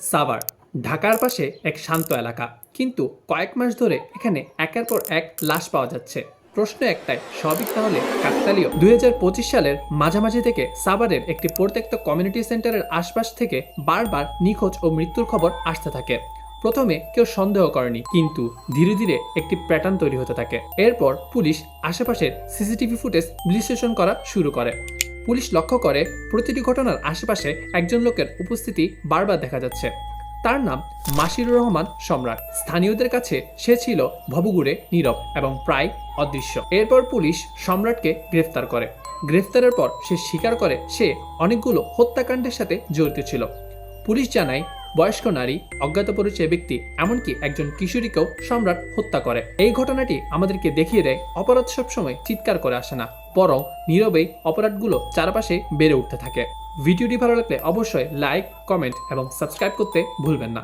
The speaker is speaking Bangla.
সাভার ঢাকার পাশে এক শান্ত এলাকা, কিন্তু কয়েক মাস ধরে এখানে একের পর এক লাশ পাওয়া যাচ্ছে। প্রশ্ন একটাই, সবই তাহলে কাকতালীয়? 2025 সালের মাঝামাঝি থেকে সাভারের একটি পরিত্যক্ত কমিউনিটি সেন্টারের আশপাশ থেকে বারবার নিখোঁজ ও মৃত্যুর খবর আসতে থাকে। প্রথমে কেউ সন্দেহ করেনি, কিন্তু ধীরে ধীরে একটি প্যাটার্ন তৈরি হতে থাকে। এরপর পুলিশ আশেপাশের সিসিটিভি ফুটেজ বিশ্লেষণ করা শুরু করে। পুলিশ লক্ষ্য করে প্রতিটি ঘটনার আশেপাশে একজন লোকের উপস্থিতি বারবার দেখা যাচ্ছে। তার নাম মাসিরুর রহমান সম্রাট। স্থানীয়দের কাছে সে ছিল ভবঘুরে, নীরব এবং প্রায় অদৃশ্য। এরপর পুলিশ সম্রাটকে গ্রেফতার করে। গ্রেফতারের পর সে স্বীকার করে সে অনেকগুলো হত্যাকাণ্ডের সাথে জড়িত ছিল। পুলিশ জানায় বয়স্ক নারী, অজ্ঞাত পরিচয় ব্যক্তি, এমনকি একজন কিশোরীকেও সম্রাট হত্যা করে। এই ঘটনাটি আমাদেরকে দেখিয়ে দেয় অপরাধ সবসময় চিৎকার করে আসে না, বরং নীরবেই অপরাধগুলো চারপাশে বেড়ে উঠতে থাকে। ভিডিওটি ভালো লাগলে অবশ্যই লাইক, কমেন্ট এবং সাবস্ক্রাইব করতে ভুলবেন না।